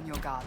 on your guard.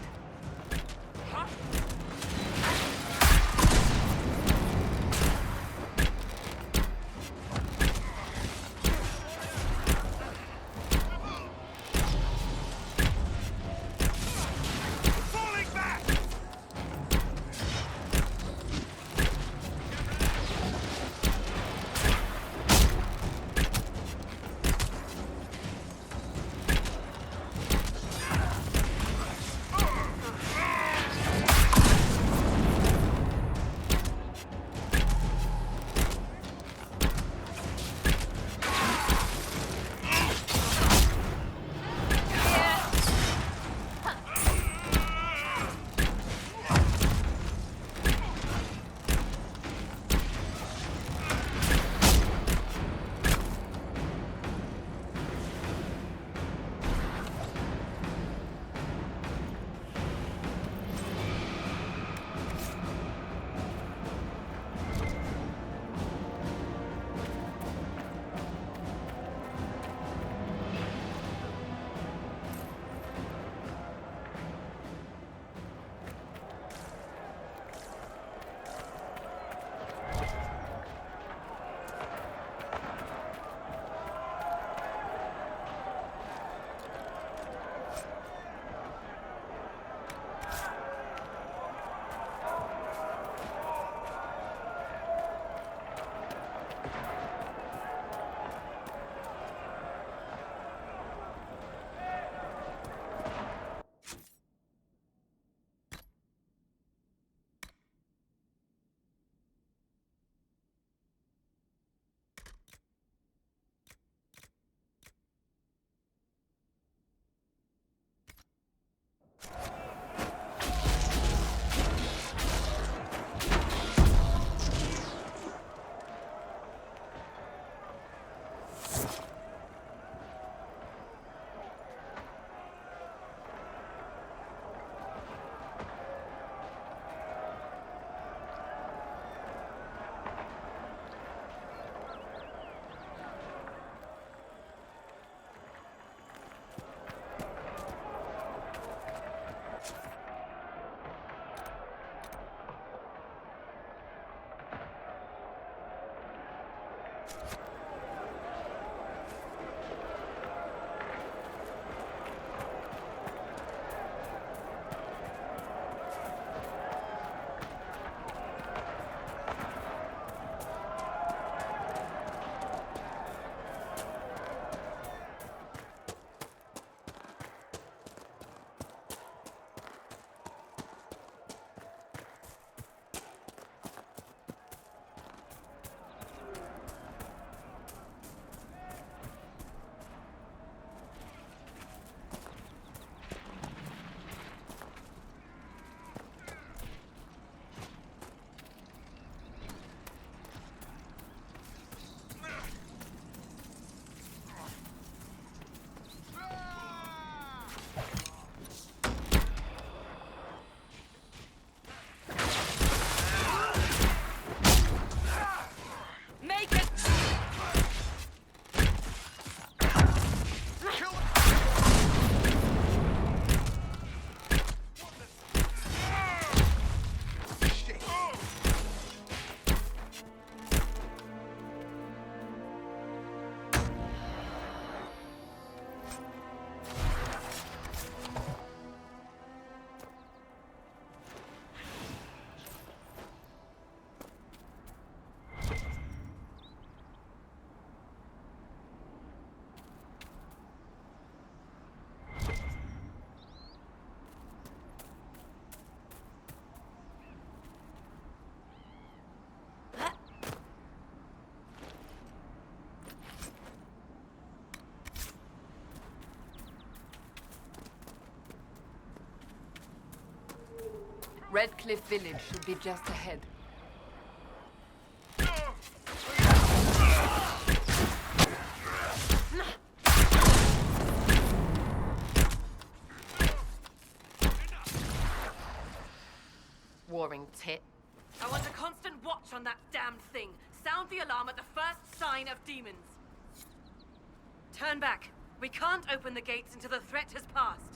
Redcliffe Village should be just ahead. Warring tit. I want a constant watch on that damned thing. Sound the alarm at the first sign of demons. Turn back. We can't open the gates until the threat has passed.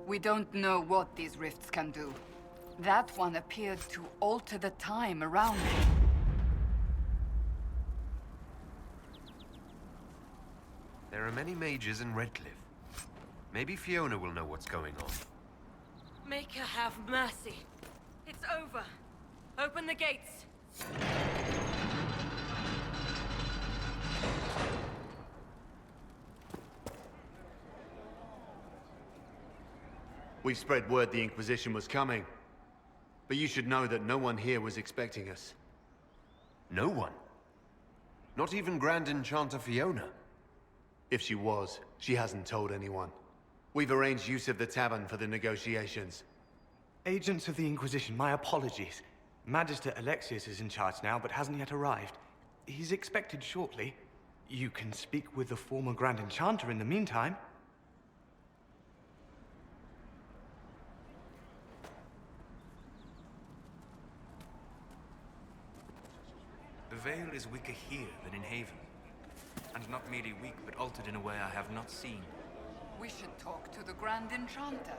We don't know what these rifts can do. That one appeared to alter the time around it. There are many mages in Redcliffe. Maybe Fiona will know what's going on. Make her have mercy. It's over. Open the gates. We've spread word the Inquisition was coming. But you should know that no one here was expecting us. No one? Not even Grand Enchanter Fiona? If she was, she hasn't told anyone. We've arranged use of the tavern for the negotiations. Agents of the Inquisition, my apologies. Magister Alexius is in charge now, but hasn't yet arrived. He's expected shortly. You can speak with the former Grand Enchanter in the meantime. The veil is weaker here than in Haven. And not merely weak, but altered in a way I have not seen. We should talk to the Grand Enchanter.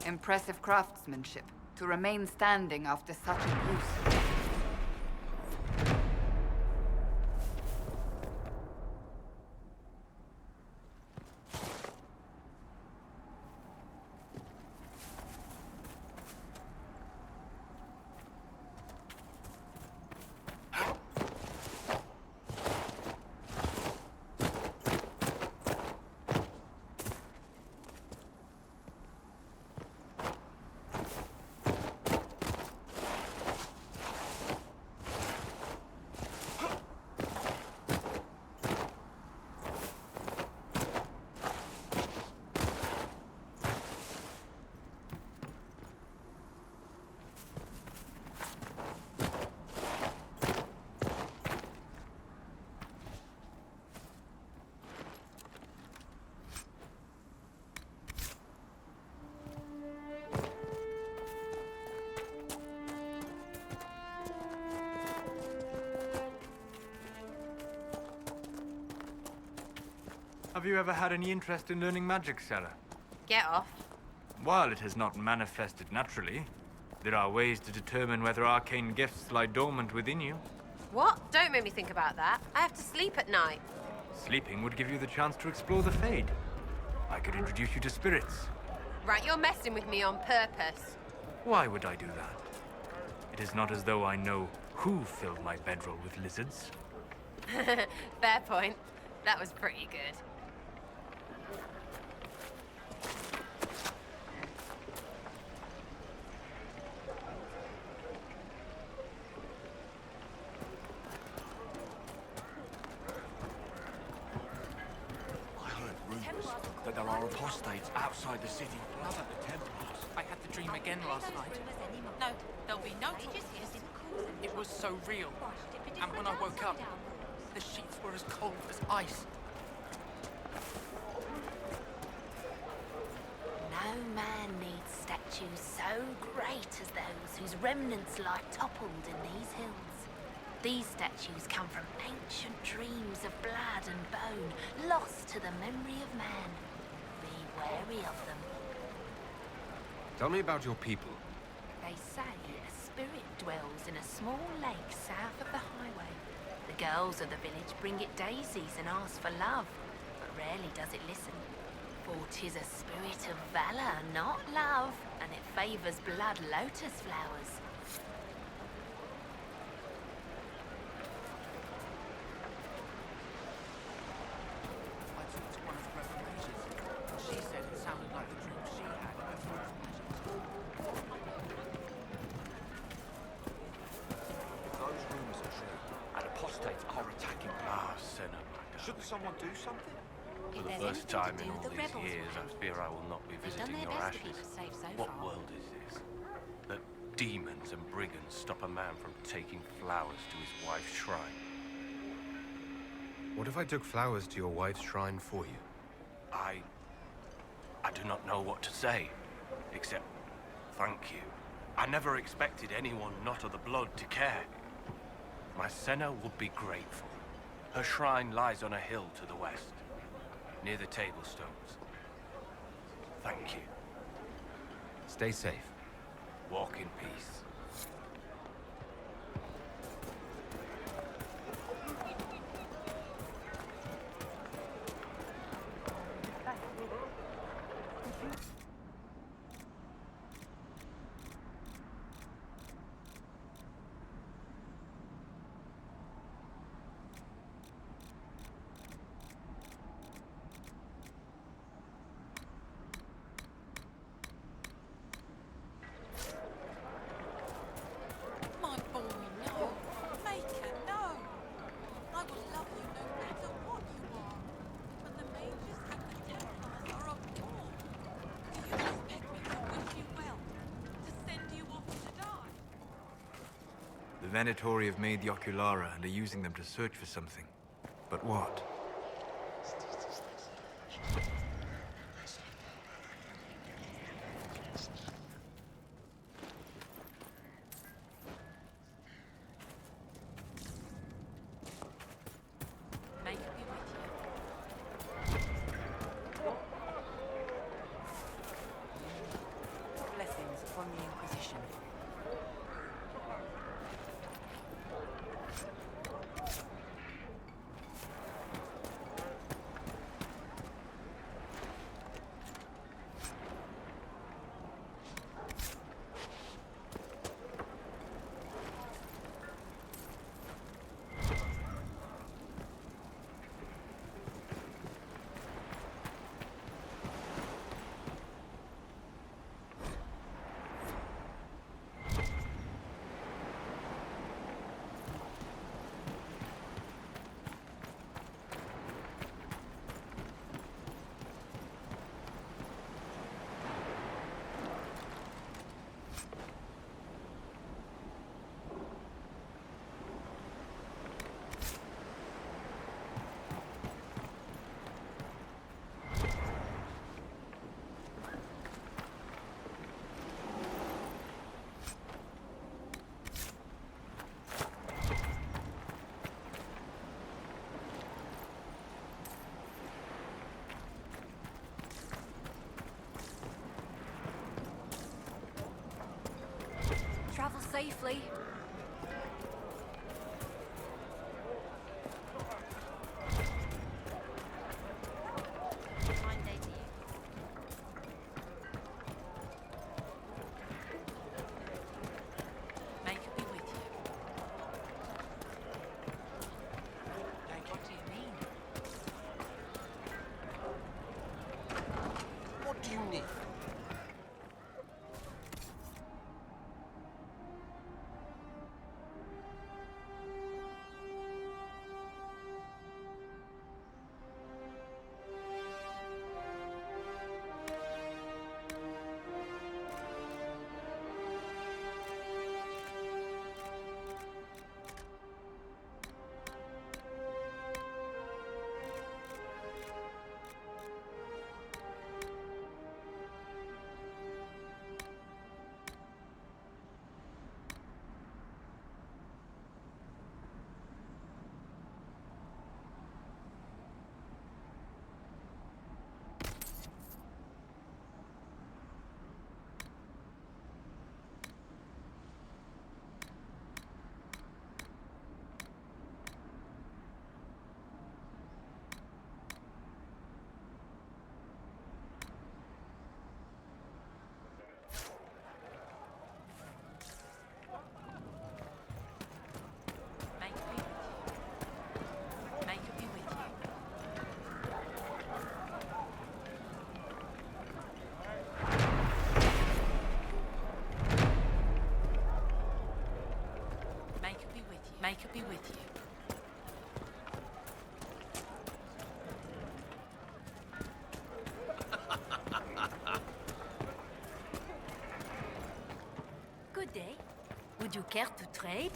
Impressive craftsmanship, to remain standing after such abuse. Have you ever had any interest in learning magic, Sarah? Get off. While it has not manifested naturally, there are ways to determine whether arcane gifts lie dormant within you. What? Don't make me think about that. I have to sleep at night. Sleeping would give you the chance to explore the Fade. I could introduce you to spirits. Right, you're messing with me on purpose. Why would I do that? It is not as though I know who filled my bedroll with lizards. Fair point. That was pretty good. That there are apostates outside the city. Brother, the Templars. I had the dream again last night. No, there'll be no talk. It was so real. And when I woke up, the sheets were as cold as ice. No man needs statues so great as those whose remnants lie toppled in these hills. These statues come from ancient dreams of blood and bone, lost to the memory of man. Be wary of them. Tell me about your people. They say a spirit dwells in a small lake south of the highway. The girls of the village bring it daisies and ask for love, but rarely does it listen. For 'tis a spirit of valor, not love, and it favors blood lotus flowers. I talked to one of the rebel mages. She said it sounded like the dream she had in her first magic. If those rumors are true, and apostates are someone do something? For the first time in all these years, I fear I will not be visiting your ashes. What world is this? That demons and brigands stop a man from taking flowers to his wife's shrine. What if I took flowers to your wife's shrine for you? I do not know what to say, except thank you. I never expected anyone not of the blood to care. My Senna would be grateful. Her shrine lies on a hill to the west, near the table stones. Thank you. Stay safe. Walk in peace. My boy, no. Maker, no. I will love you no matter what you are. But the mages and the Templars are a bore. Do you expect me to wish you well? To send you off to die? The Venatori have made the Oculara and are using them to search for something. But what? May it be with you. Blessings upon the Inquisition. Travel safely. Fine day to you. May it be with you. What do you mean? What do you need? May it be with you. Would you care to trade?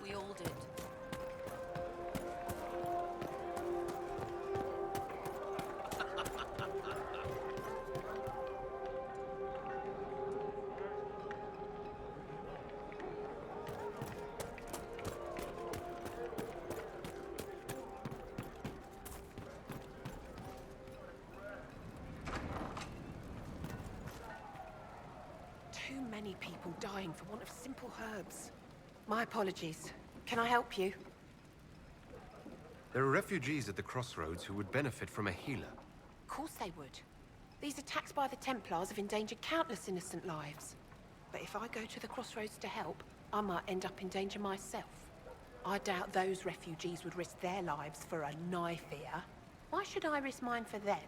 We all did. Too many people dying for want of simple herbs. My apologies. Can I help you? There are refugees at the crossroads who would benefit from a healer. Of course they would. These attacks by the Templars have endangered countless innocent lives. But if I go to the crossroads to help, I might end up in danger myself. I doubt those refugees would risk their lives for a knife here. Why should I risk mine for them?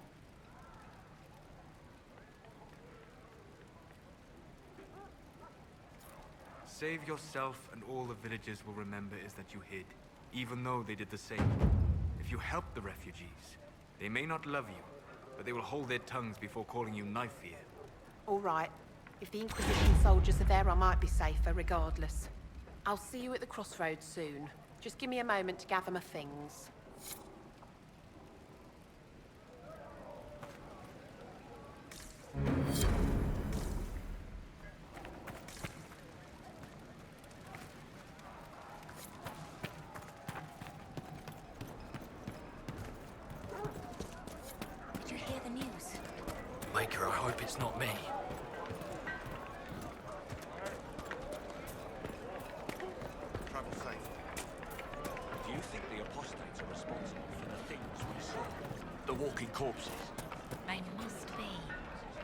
Save yourself, and all the villagers will remember is that you hid, even though they did the same. If you help the refugees, they may not love you, but they will hold their tongues before calling you knife ear. All right. If the Inquisition soldiers are there, I might be safer regardless. I'll see you at the crossroads soon. Just give me a moment to gather my things. Did you hear the news? Maker, I hope it's not me. Travel safe. Do you think the apostates are responsible for the things we saw? The walking corpses? They must be.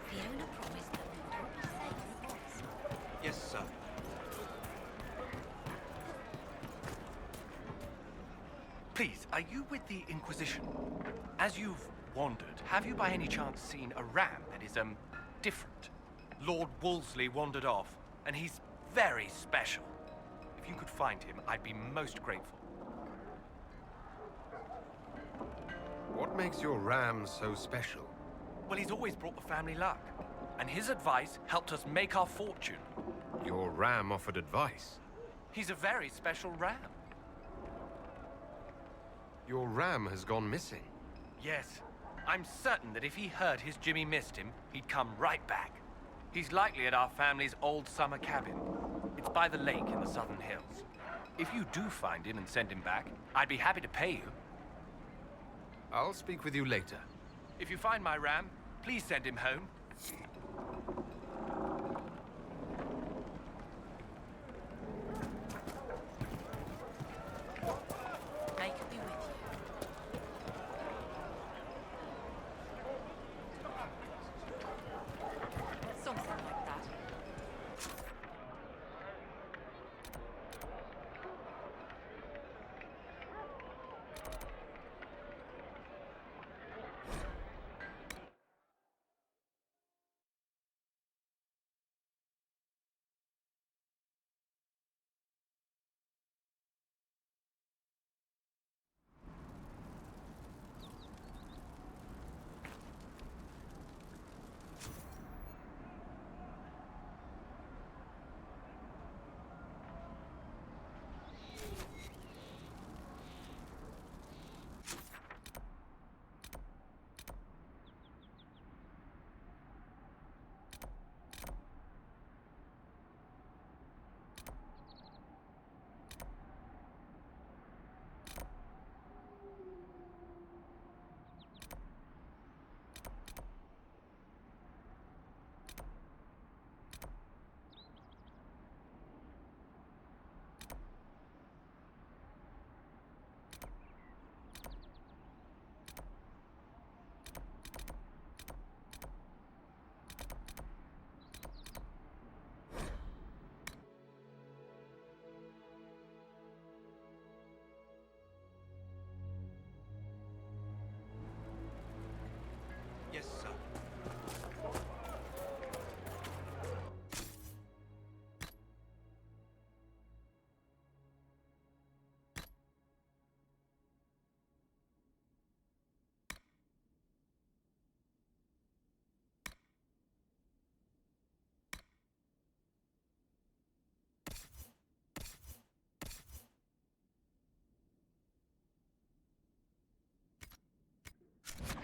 Fiona promised that we would all be safe. Yes, sir. Please, are you with the Inquisition? As you've wandered, have you by any chance seen a ram that is, different? Lord Wolseley wandered off, and he's very special. If you could find him, I'd be most grateful. What makes your ram so special? Well, he's always brought the family luck, and his advice helped us make our fortune. Your ram offered advice. He's a very special ram. Your ram has gone missing. Yes, I'm certain that if he heard his Jimmy missed him, he'd come right back. He's likely at our family's old summer cabin. It's by the lake in the southern hills. If you do find him and send him back, I'd be happy to pay you. I'll speak with you later. If you find my ram, please send him home. Yes, sir.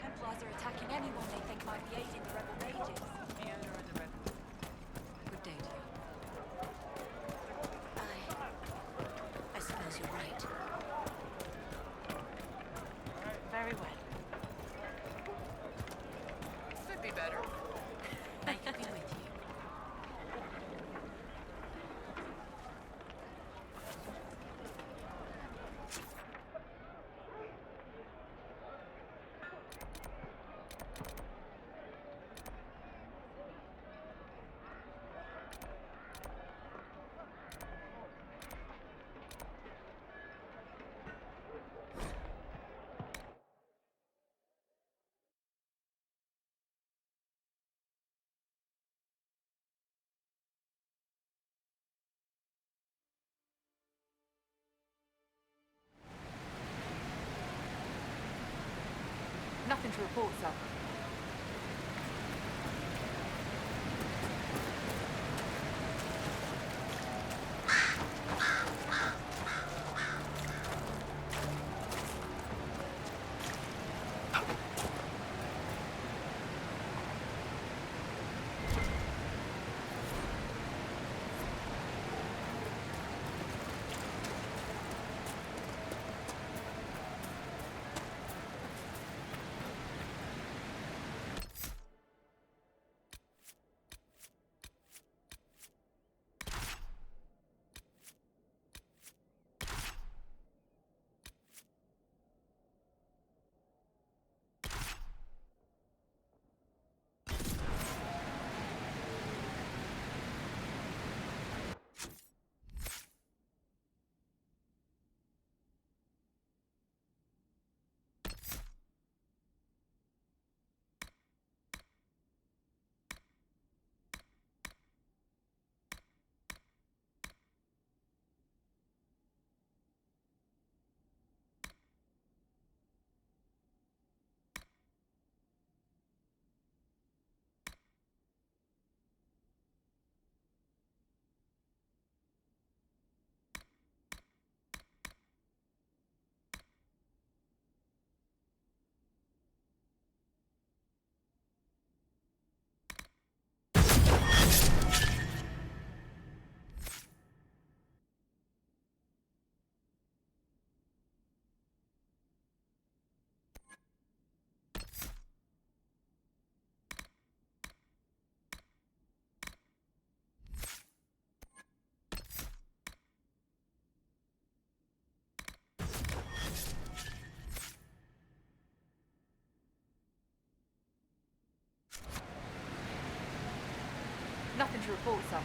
Templars are attacking anyone they think might be aiding the rebel mages. Fiona and the rebel. Good day to you. I suppose you're right. Very well. Could be better. May it be with you. Nothing to report, sir. Nothing to report, sir.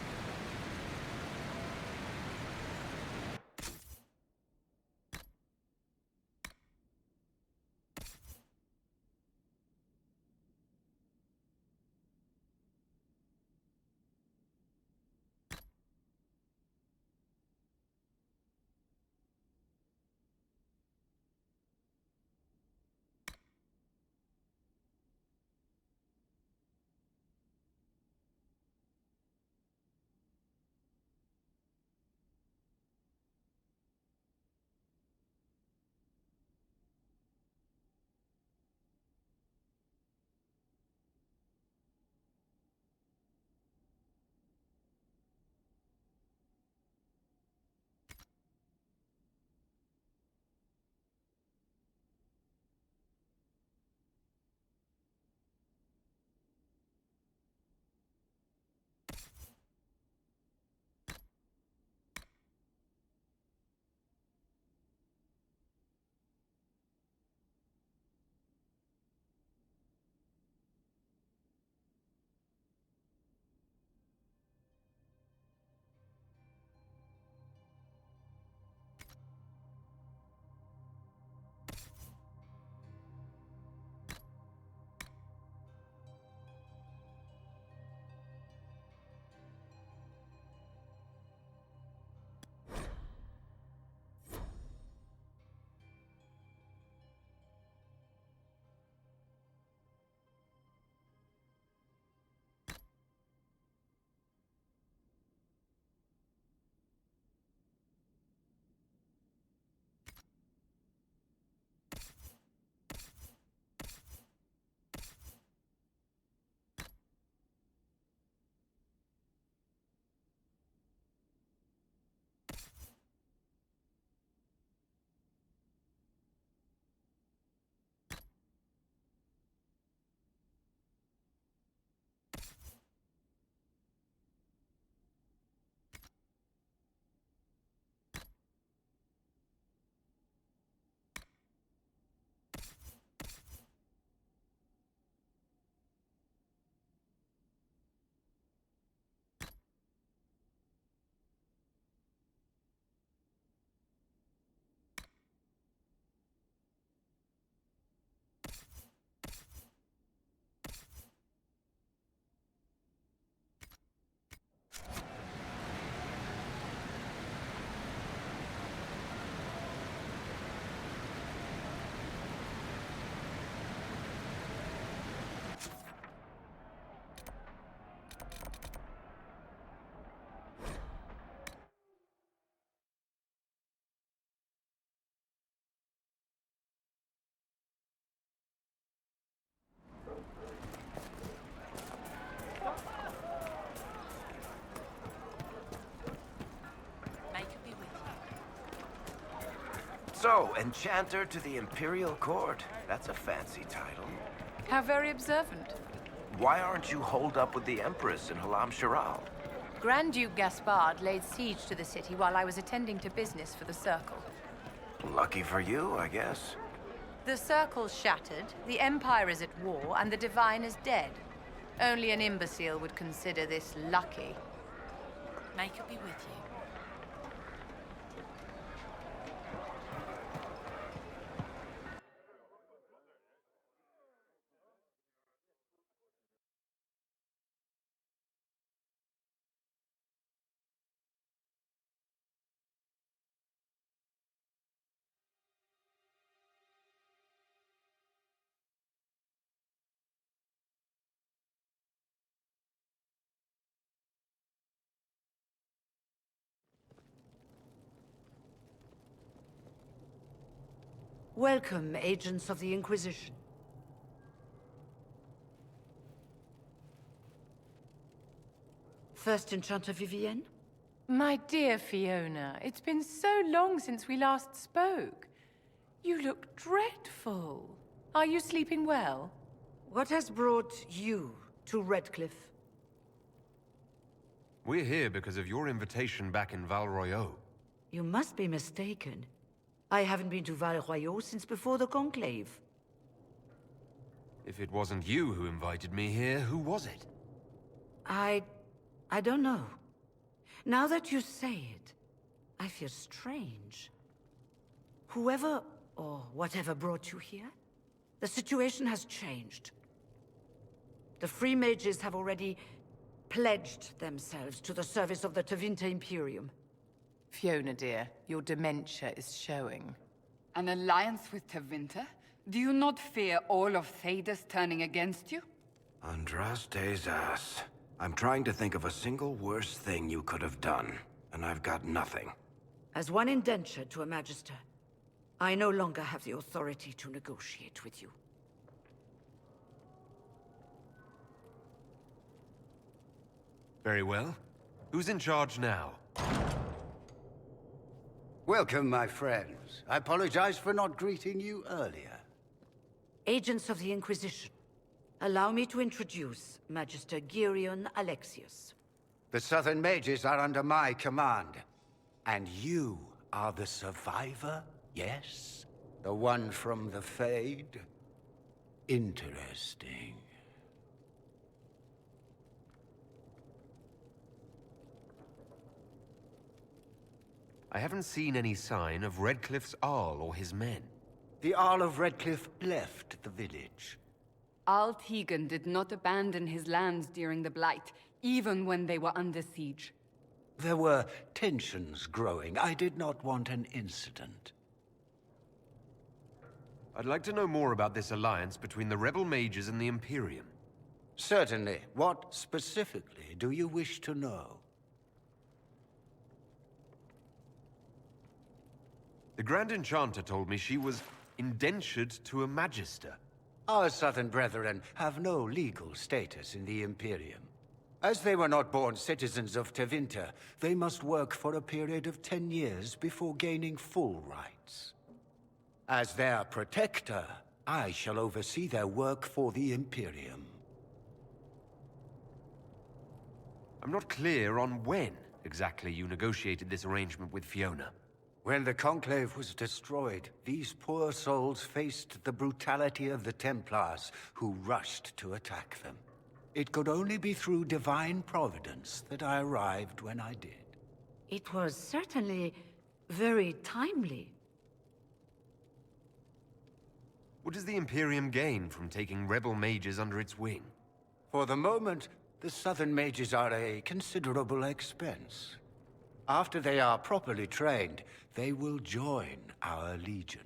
So, Enchanter to the Imperial Court. That's a fancy title. How very observant. Why aren't you holed up with the Empress in Halam Shiral? Grand Duke Gaspard laid siege to the city while I was attending to business for the Circle. Lucky for you, I guess. The Circle's shattered, the Empire is at war, and the Divine is dead. Only an imbecile would consider this lucky. May it be with you. Welcome, agents of the Inquisition. First Enchanter Vivienne? My dear Fiona, it's been so long since we last spoke. You look dreadful. Are you sleeping well? What has brought you to Redcliffe? We're here because of your invitation back in Val Royeaux. You must be mistaken. I haven't been to Val Royeaux since before the Conclave. If it wasn't you who invited me here, who was it? I don't know. Now that you say it, I feel strange. Whoever or whatever brought you here, the situation has changed. The Free Mages have already pledged themselves to the service of the Tevinter Imperium. Fiona, dear, your dementia is showing. An alliance with Tevinter? Do you not fear all of Thedas turning against you? Andraste's ass. I'm trying to think of a single worse thing you could have done, and I've got nothing. As one indentured to a Magister, I no longer have the authority to negotiate with you. Very well. Who's in charge now? Welcome, my friends. I apologize for not greeting you earlier. Agents of the Inquisition, allow me to introduce Magister Girion Alexius. The Southern Mages are under my command. And you are the survivor, yes? The one from the Fade? Interesting. I haven't seen any sign of Redcliffe's Arl or his men. The Arl of Redcliffe left the village. Al Tegan did not abandon his lands during the Blight, even when they were under siege. There were tensions growing. I did not want an incident. I'd like to know more about this alliance between the rebel mages and the Imperium. Certainly. What specifically do you wish to know? The Grand Enchanter told me she was indentured to a Magister. Our Southern brethren have no legal status in the Imperium. As they were not born citizens of Tevinter, they must work for a period of 10 years before gaining full rights. As their protector, I shall oversee their work for the Imperium. I'm not clear on when exactly you negotiated this arrangement with Fiona. When the Conclave was destroyed, these poor souls faced the brutality of the Templars, who rushed to attack them. It could only be through divine providence that I arrived when I did. It was certainly very timely. What does the Imperium gain from taking rebel mages under its wing? For the moment, the Southern Mages are a considerable expense. After they are properly trained, they will join our legion.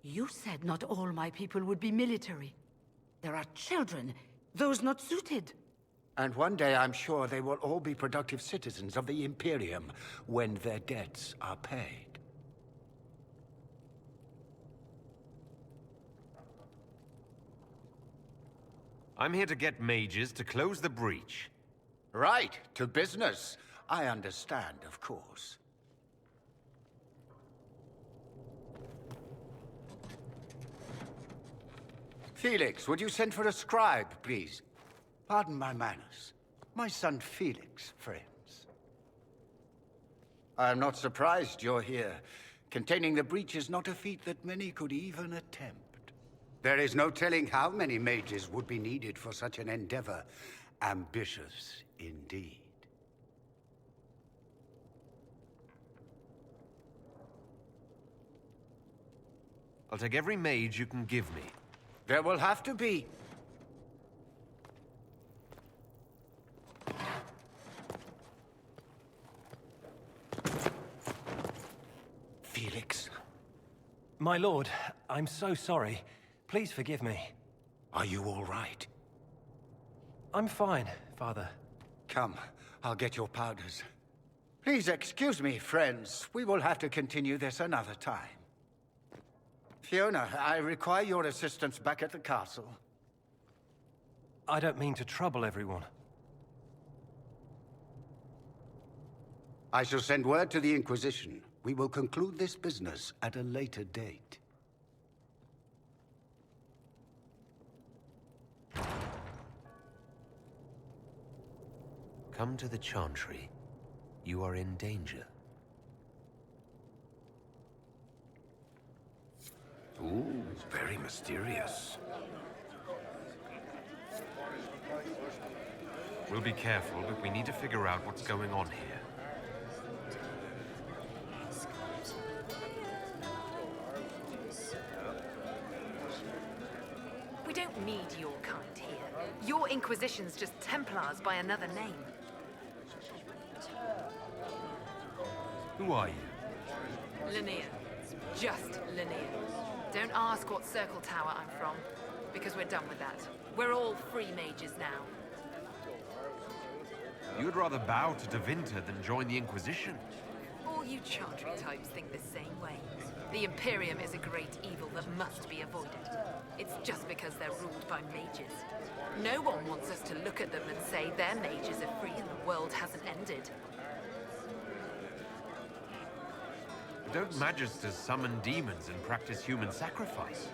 You said not all my people would be military. There are children, those not suited. And one day I'm sure they will all be productive citizens of the Imperium when their debts are paid. I'm here to get mages to close the breach. Right, to business. I understand, of course. Felix, would you send for a scribe, please? Pardon my manners. My son Felix, friends. I'm not surprised you're here. Containing the breach is not a feat that many could even attempt. There is no telling how many mages would be needed for such an endeavor. Ambitious, indeed. I'll take every mage you can give me. There will have to be. Felix. My lord, I'm so sorry. Please forgive me. Are you all right? I'm fine, Father. Come, I'll get your powders. Please excuse me, friends. We will have to continue this another time. Fiona, I require your assistance back at the castle. I don't mean to trouble everyone. I shall send word to the Inquisition. We will conclude this business at a later date. Come to the Chantry. You are in danger. Ooh, very mysterious. We'll be careful, but we need to figure out what's going on here. We don't need your kind here. Your Inquisition's just Templars by another name. Who are you? Linnea. Just Linnea. Don't ask what Circle Tower I'm from, because we're done with that. We're all free mages now. You'd rather bow to Tevinter than join the Inquisition? All you Chantry types think the same way. The Imperium is a great evil that must be avoided. It's just because they're ruled by mages. No one wants us to look at them and say their mages are free and the world hasn't ended. Don't magisters summon demons and practice human sacrifice?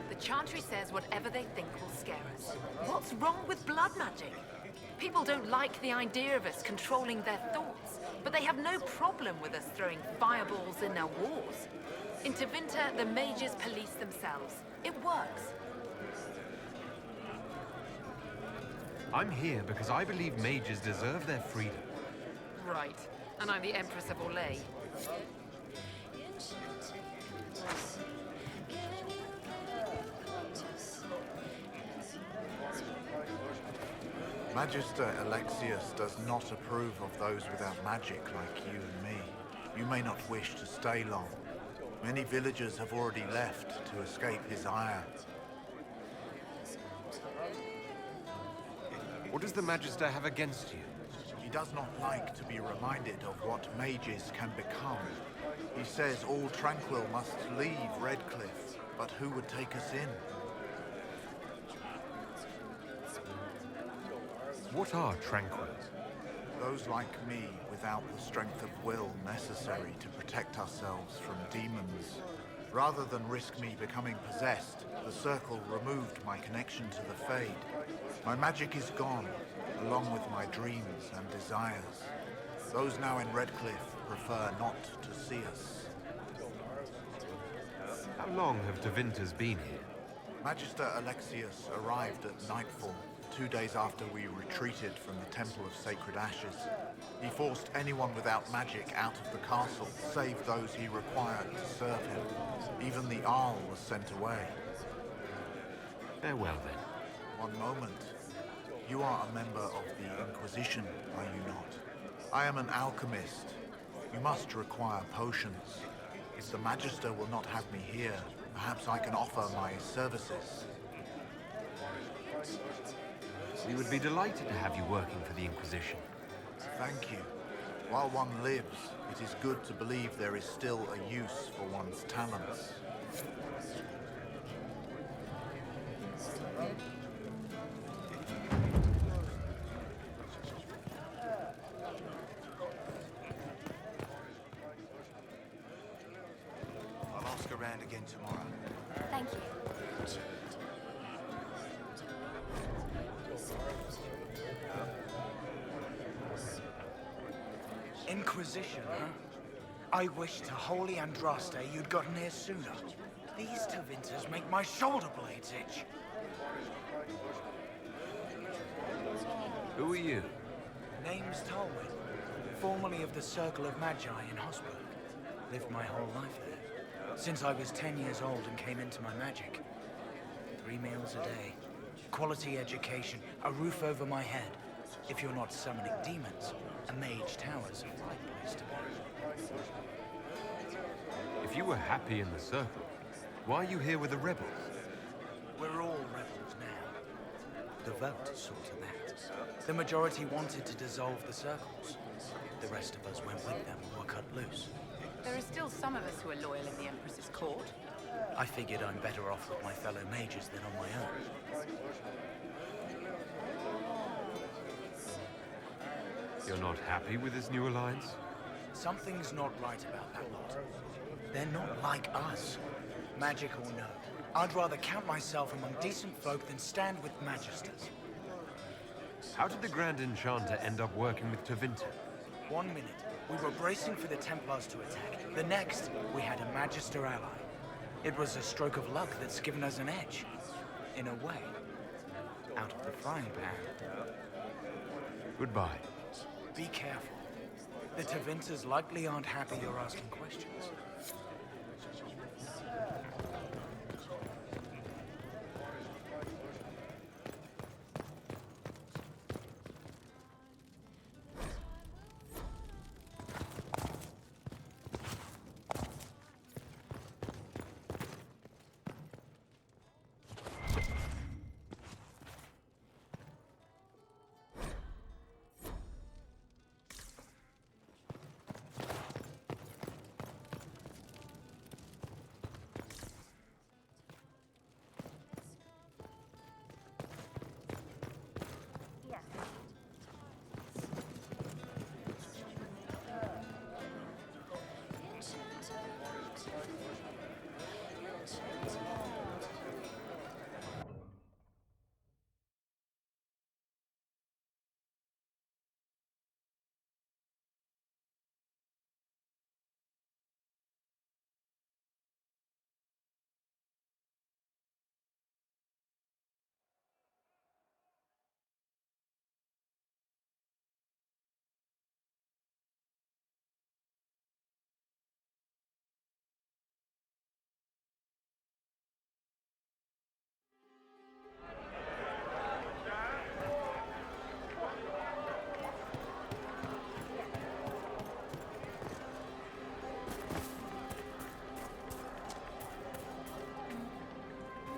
The Chantry says whatever they think will scare us. What's wrong with blood magic? People don't like the idea of us controlling their thoughts, but they have no problem with us throwing fireballs in their wars. In Tevinter, the mages police themselves. It works. I'm here because I believe mages deserve their freedom. Right. And I'm the Empress of Orlais. Magister Alexius does not approve of those without magic like you and me. You may not wish to stay long. Many villagers have already left to escape his ire. What does the Magister have against you? He does not like to be reminded of what mages can become. He says all Tranquil must leave Redcliffe, but who would take us in? What are Tranquil? Those like me without the strength of will necessary to protect ourselves from demons. Rather than risk me becoming possessed, the Circle removed my connection to the Fade. My magic is gone, along with my dreams and desires. Those now in Redcliffe prefer not to see us. How long have Tevinters been here? Magister Alexius arrived at nightfall, 2 days after we retreated from the Temple of Sacred Ashes. He forced anyone without magic out of the castle, save those he required to serve him. Even the Arl was sent away. Farewell, then. One moment. You are a member of the Inquisition, are you not? I am an alchemist. You must require potions. If the Magister will not have me here, perhaps I can offer my services. We would be delighted to have you working for the Inquisition. Thank you. While one lives, it is good to believe there is still a use for one's talents. I'll ask around again tomorrow. Thank you. Inquisition, huh? I wish to holy Andraste you'd gotten here sooner. These Tevinters make my shoulder blades itch. Who are you? Name's Talwyn, formerly of the Circle of Magi in Hosberg. Lived my whole life there, since I was 10 years old and came into my magic. 3 meals a day, quality education, a roof over my head. If you're not summoning demons, a mage tower's a right place to be. If you were happy in the Circle, why are you here with the rebels? We're all rebels now. The vote saw to that. The majority wanted to dissolve the circles. The rest of us went with them or were cut loose. There are still some of us who are loyal in the Empress's court. I figured I'm better off with my fellow mages than on my own. You're not happy with this new alliance? Something's not right about that lot. They're not like us. Magic or no, I'd rather count myself among decent folk than stand with magisters. How did the Grand Enchanter end up working with Tevinter? 1 minute, we were bracing for the Templars to attack. The next, we had a Magister ally. It was a stroke of luck that's given us an edge. In a way. Out of the frying pan. Goodbye. Be careful. The Tevinters likely aren't happy you're asking questions.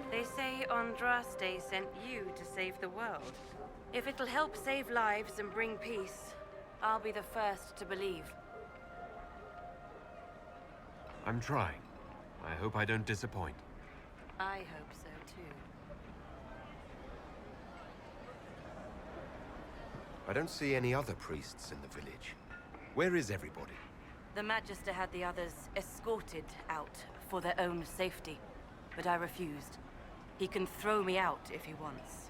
They say Andraste sent you to save the world. If it'll help save lives and bring peace, I'll be the first to believe. I'm trying. I hope I don't disappoint. I hope so too. I don't see any other priests in the village. Where is everybody? The Magister had the others escorted out for their own safety, but I refused. He can throw me out if he wants.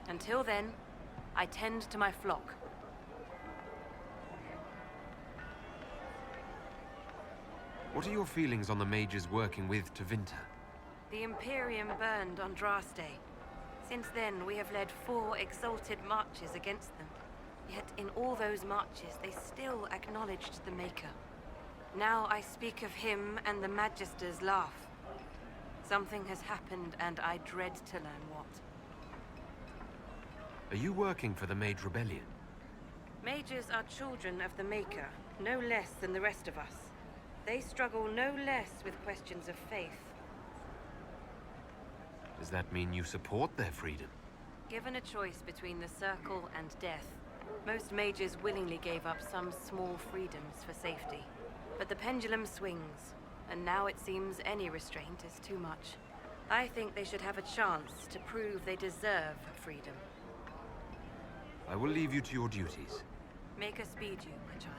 Until then, I tend to my flock. What are your feelings on the mages working with Tevinter? The Imperium burned Andraste. Since then, we have led 4 exalted marches against them. Yet in all those marches, they still acknowledged the Maker. Now I speak of him and the Magisters laugh. Something has happened, and I dread to learn what. Are you working for the Mage Rebellion? Mages are children of the Maker, no less than the rest of us. They struggle no less with questions of faith. Does that mean you support their freedom? Given a choice between the Circle and death, most mages willingly gave up some small freedoms for safety. But the pendulum swings, and now it seems any restraint is too much. I think they should have a chance to prove they deserve freedom. I will leave you to your duties. Make us speed you, my child.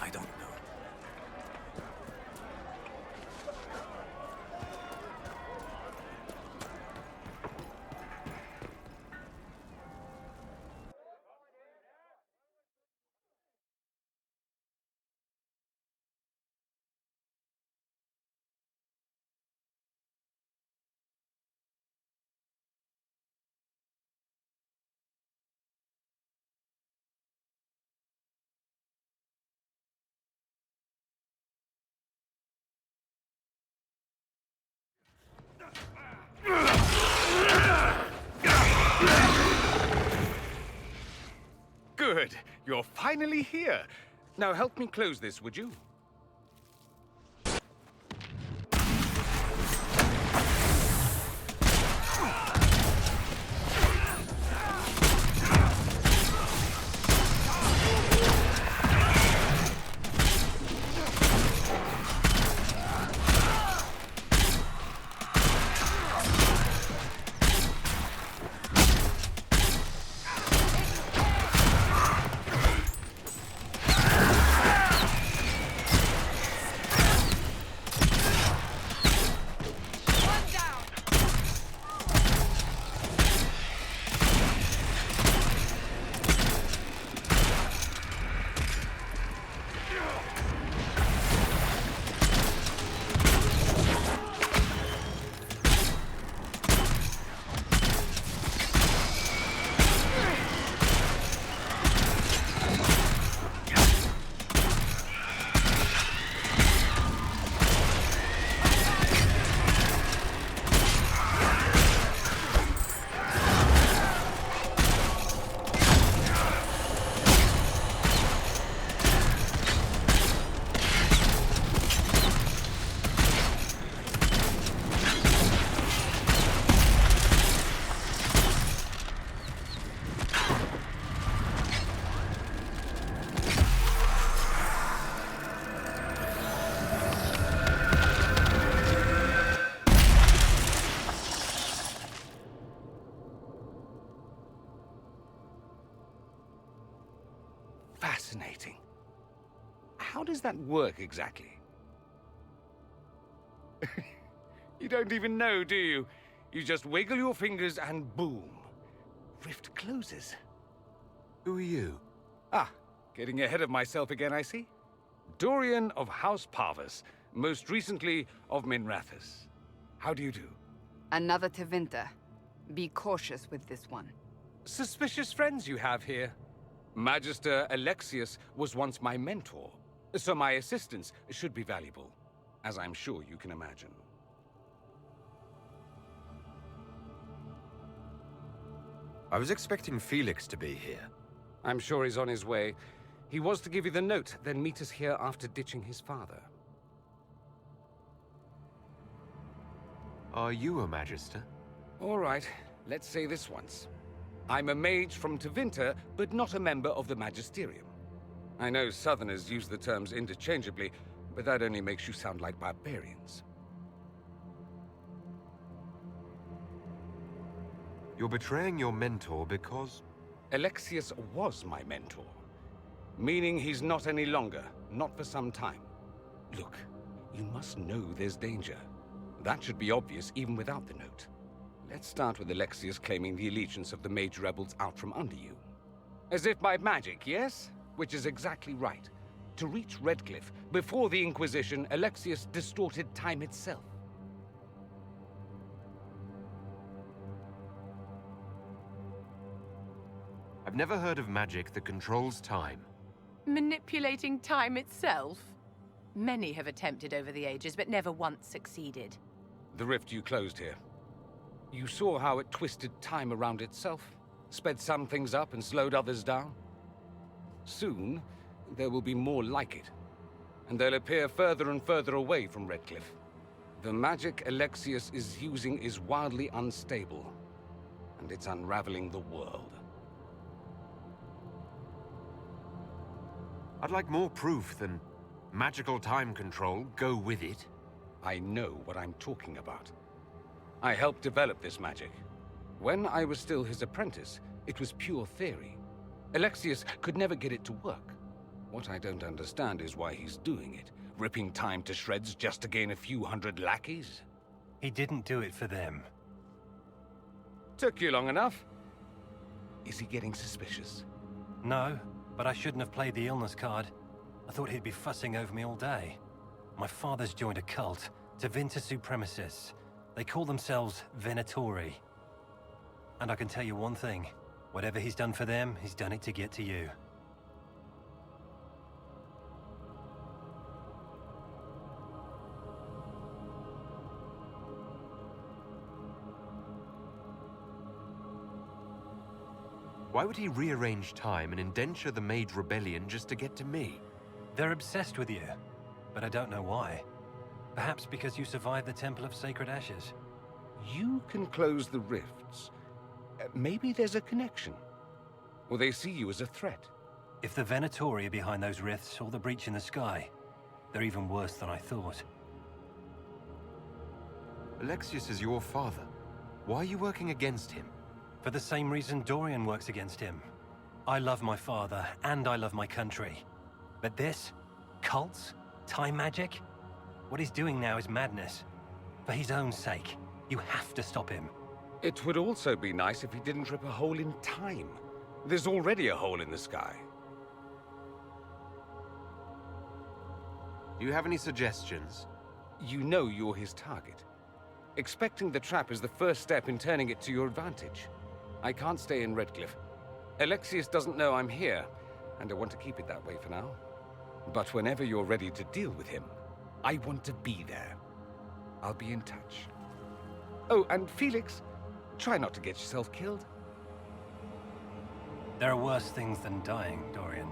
I don't know. Good. You're finally here. Now help me close this, would you? Fascinating. How does that work exactly? You don't even know, do you? You just wiggle your fingers and boom. Rift closes. Who are you? Ah, getting ahead of myself again, I see. Dorian of House Parvus, most recently of Minrathous. How do you do? Another Tevinter. Be cautious with this one. Suspicious friends you have here. Magister Alexius was once my mentor, so my assistance should be valuable, as I'm sure you can imagine. I was expecting Felix to be here. I'm sure he's on his way. He was to give you the note, then meet us here after ditching his father. Are you a Magister? All right, let's say this once. I'm a mage from Tevinter, but not a member of the Magisterium. I know Southerners use the terms interchangeably, but that only makes you sound like barbarians. You're betraying your mentor because... Alexius was my mentor. Meaning he's not any longer, not for some time. Look, you must know there's danger. That should be obvious even without the note. Let's start with Alexius claiming the allegiance of the mage rebels out from under you. As if by magic, yes? Which is exactly right. To reach Redcliffe, before the Inquisition, Alexius distorted time itself. I've never heard of magic that controls time. Manipulating time itself? Many have attempted over the ages, but never once succeeded. The rift you closed here. You saw how it twisted time around itself, sped some things up and slowed others down. Soon, there will be more like it, and they'll appear further and further away from Redcliffe. The magic Alexius is using is wildly unstable, and it's unraveling the world. I'd like more proof than magical time control. Go with it. I know what I'm talking about. I helped develop this magic. When I was still his apprentice, it was pure theory. Alexius could never get it to work. What I don't understand is why he's doing it, ripping time to shreds just to gain a few hundred lackeys. He didn't do it for them. Took you long enough. Is he getting suspicious? No, but I shouldn't have played the illness card. I thought he'd be fussing over me all day. My father's joined a cult, Tevinter Supremacists. They call themselves Venatori. And I can tell you one thing. Whatever he's done for them, he's done it to get to you. Why would he rearrange time and indenture the Mage Rebellion just to get to me? They're obsessed with you, but I don't know why. Perhaps because you survived the Temple of Sacred Ashes. You can close the rifts. Maybe there's a connection. Or they see you as a threat. If the Venatori are behind those rifts or the breach in the sky, they're even worse than I thought. Alexius is your father. Why are you working against him? For the same reason Dorian works against him. I love my father, and I love my country. But this? Cults? Time magic? What he's doing now is madness. For his own sake, you have to stop him. It would also be nice if he didn't rip a hole in time. There's already a hole in the sky. Do you have any suggestions? You know you're his target. Expecting the trap is the first step in turning it to your advantage. I can't stay in Redcliffe. Alexius doesn't know I'm here, and I want to keep it that way for now. But whenever you're ready to deal with him, I want to be there. I'll be in touch. Oh, and Felix, try not to get yourself killed. There are worse things than dying, Dorian.